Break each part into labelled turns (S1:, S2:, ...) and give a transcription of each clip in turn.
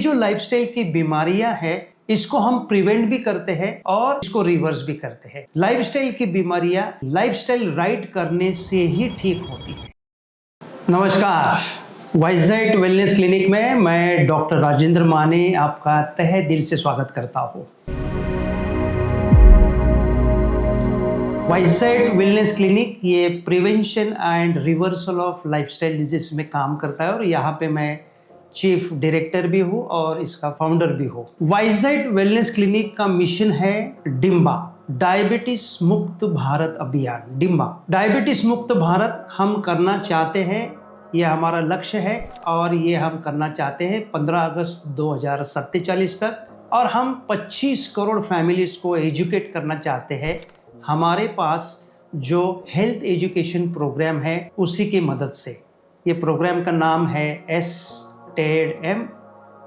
S1: जो लाइफस्टाइल की बीमारियां हैं इसको हम प्रिवेंट भी करते हैं और इसको रिवर्स भी करते हैं। लाइफस्टाइल की बीमारियां लाइफस्टाइल राइट करने से ही ठीक होती है। नमस्कार, वाइजसाइट वेलनेस क्लिनिक में मैं डॉक्टर राजेंद्र माने आपका तहे दिल से स्वागत करता हूँ। वाइजसाइट वेलनेस क्लिनिक ये prevention and reversal of lifestyle disease में काम करता है और यहाँ पे मैं चीफ डायरेक्टर भी हूँ और इसका फाउंडर भी हूँ। वाइजसाइट वेलनेस क्लिनिक का मिशन है डिम्बा, डायबिटीज मुक्त भारत अभियान। डिम्बा डायबिटीज मुक्त भारत हम करना चाहते हैं, ये हमारा लक्ष्य है और ये हम करना चाहते हैं 15 अगस्त 2047 तक। और हम 25 करोड़ फैमिलीज को एजुकेट करना चाहते हैं। हमारे पास जो हेल्थ एजुकेशन प्रोग्राम है उसी की मदद से। ये प्रोग्राम का नाम है STEAD-M,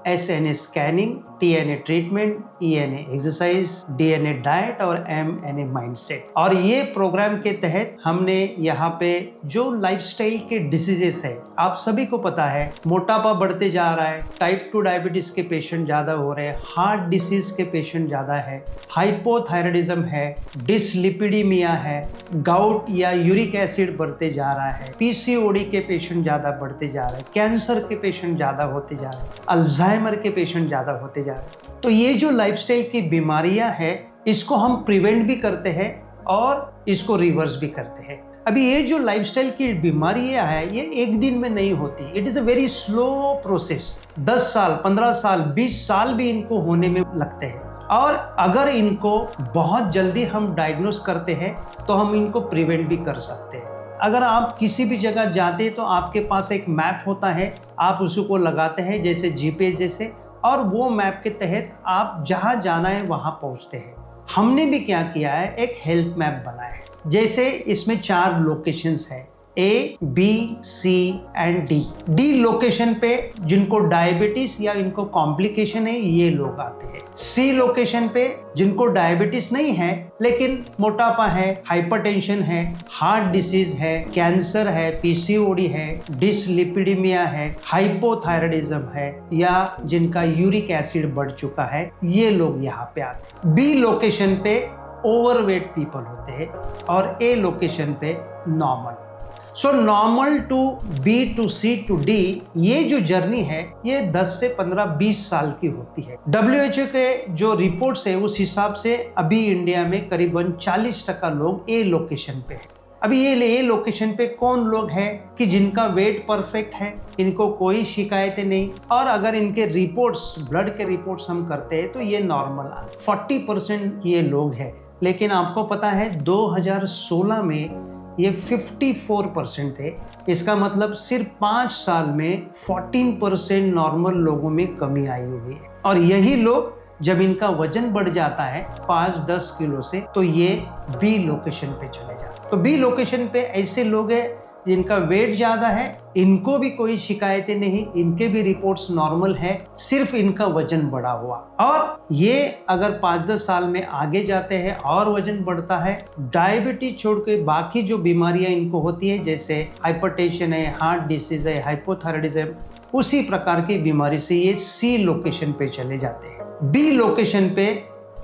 S1: SNA scanning, TNA treatment, ENA exercise, DNA diet और MNA माइंडसेट। और ये प्रोग्राम के तहत हमने यहाँ पे जो लाइफस्टाइल के डिसीजेस है, आप सभी को पता है मोटापा बढ़ते जा रहा है, टाइप 2 डायबिटीज के पेशेंट ज्यादा हो रहे हैं, हार्ट डिसीज के पेशेंट ज्यादा है, हाइपोथायराइडिज्म है, डिसलिपिडीमिया है, गाउट या यूरिक एसिड बढ़ते जा रहा है, PCOD के पेशेंट ज्यादा बढ़ते जा रहे हैं, कैंसर के पेशेंट ज्यादा होते जा रहे हैं, अल्जाइमर के पेशेंट ज्यादा होते जा रहे हैं। तो ये जो लाइफस्टाइल की बीमारियां हैं इसको हम प्रिवेंट भी करते हैं और इसको रिवर्स भी करते हैं। अभी ये जो लाइफस्टाइल की बीमारियां हैं ये एक दिन में नहीं होती, it is a very slow process. 10 साल, 15 साल, 20 साल भी इनको होने में लगते हैं। और अगर इनको बहुत जल्दी हम डायग्नोस करते हैं तो हम इनको प्रिवेंट भी कर सकते हैं। अगर आप किसी भी जगह जाते हैं तो आपके पास एक मैप होता है, आप उसको लगाते हैं जैसे GPS जैसे, और वो मैप के तहत आप जहां जाना है वहां पहुंचते हैं। हमने भी क्या किया है, एक हेल्थ मैप बनाया है। जैसे इसमें 4 लोकेशंस हैं, A, B, C and D। D location पे जिनको डायबिटीज या इनको कॉम्प्लिकेशन है ये लोग आते हैं। C लोकेशन पे जिनको डायबिटीज नहीं है लेकिन मोटापा है, हाइपरटेंशन है, हार्ट डिसीज है, कैंसर है, PCOD है, डिसलिपिडीमिया है, हाइपोथायराइडिज्म है या जिनका यूरिक एसिड बढ़ चुका है, ये लोग यहाँ पे आते हैं। B लोकेशन पे ओवरवेट पीपल होते हैं और A लोकेशन पे normal. So normal to B to C to D ये जो जर्नी है ये 10 से 15-20 साल की होती है। WHO के जो रिपोर्ट्स है उस हिसाब से अभी इंडिया में करीबन 40% लोग A लोकेशन पे है। अभी ये A लोकेशन पे कौन लोग हैं कि जिनका वेट परफेक्ट है, इनको कोई शिकायतें नहीं, और अगर इनके रिपोर्ट्स, ब्लड के रिपोर्ट्स हम करते हैं तो ये नॉर्मल 40% ये लोग हैं। लेकिन आपको पता है 2016 में ये 54% थे। इसका मतलब सिर्फ 5 साल में 14% नॉर्मल लोगों में कमी आई हुई है। और यही लोग जब इनका वजन बढ़ जाता है 5-10 किलो से तो ये B लोकेशन पे चले जाते हैं। तो B लोकेशन पे ऐसे लोग हैं जिनका वेट ज्यादा है, इनको भी कोई शिकायतें नहीं, इनके भी रिपोर्ट्स नॉर्मल है, सिर्फ इनका वजन बढ़ा हुआ। और ये अगर 5-10 साल में आगे जाते हैं और वजन बढ़ता है, डायबिटीज छोड़ के बाकी जो बीमारियां इनको होती है जैसे हाइपरटेंशन है, हार्ट डिसीज है, हाइपोथायराइडिज्म, उसी प्रकार की बीमारी से ये C लोकेशन पे चले जाते हैं। B लोकेशन पे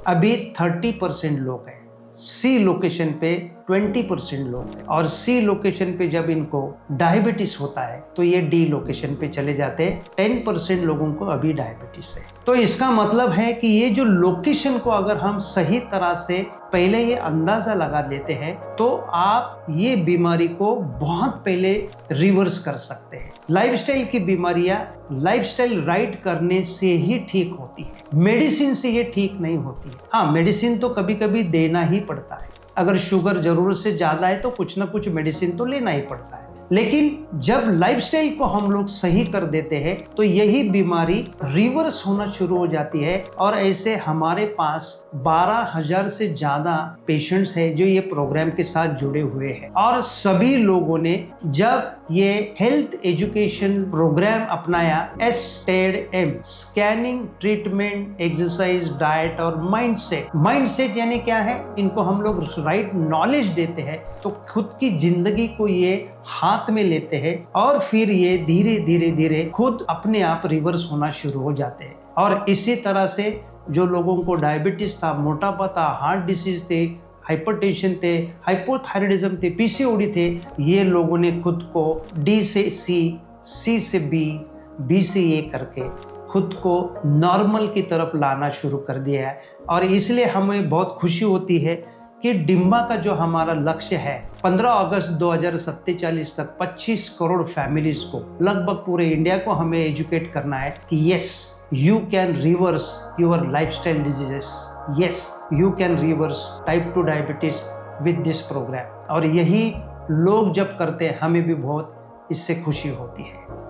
S1: अभी 30% लोग हैं, C लोकेशन पे 20% लोग हैं, और C लोकेशन पे जब इनको डायबिटीज होता है तो ये D लोकेशन पे चले जाते हैं। 10% लोगों को अभी डायबिटीज है। तो इसका मतलब है कि ये जो लोकेशन को अगर हम सही तरह से पहले ये अंदाजा लगा लेते हैं तो आप ये बीमारी को बहुत पहले रिवर्स कर सकते हैं। लाइफस्टाइल की बीमारियां लाइफस्टाइल राइट करने से ही ठीक होती है, मेडिसिन से ये ठीक नहीं होती है। हाँ, मेडिसिन तो कभी कभी देना ही पड़ता है। अगर शुगर जरूरत से ज्यादा है तो कुछ ना कुछ मेडिसिन तो लेना ही पड़ता है। लेकिन जब लाइफस्टाइल को हम लोग सही कर देते हैं तो यही बीमारी रिवर्स होना शुरू हो जाती है। और ऐसे हमारे पास 12,000 से ज्यादा पेशेंट्स हैं जो ये प्रोग्राम के साथ जुड़े हुए हैं। और सभी लोगों ने जब ये हेल्थ एजुकेशन प्रोग्राम अपनाया, STEAD-M, scanning, treatment, exercise, diet और माइंडसेट। माइंडसेट यानी क्या है, इनको हम लोग राइट नॉलेज देते हैं तो खुद की जिंदगी को ये हाथ में लेते हैं और फिर ये धीरे धीरे धीरे खुद अपने आप रिवर्स होना शुरू हो जाते हैं। और इसी तरह से जो लोगों को डायबिटीज था, मोटापा था, हार्ट डिसीज थे, हाइपरटेंशन थे, हाइपोथायराइडिज्म थे, पीसीओडी थे, ये लोगों ने खुद को डी से सी, सी से बी, बी से ए करके खुद को नॉर्मल की तरफ लाना शुरू कर दिया है। और इसलिए हमें बहुत खुशी होती है कि डिम्बा का जो हमारा लक्ष्य है 15 अगस्त 2047 तक 25 करोड़ फैमिलीज को, लगभग पूरे इंडिया को हमें एजुकेट करना है कि yes you can reverse your lifestyle diseases, yes you can reverse type 2 diabetes with this programme. और यही लोग जब करते हैं हमें भी बहुत इससे खुशी होती है।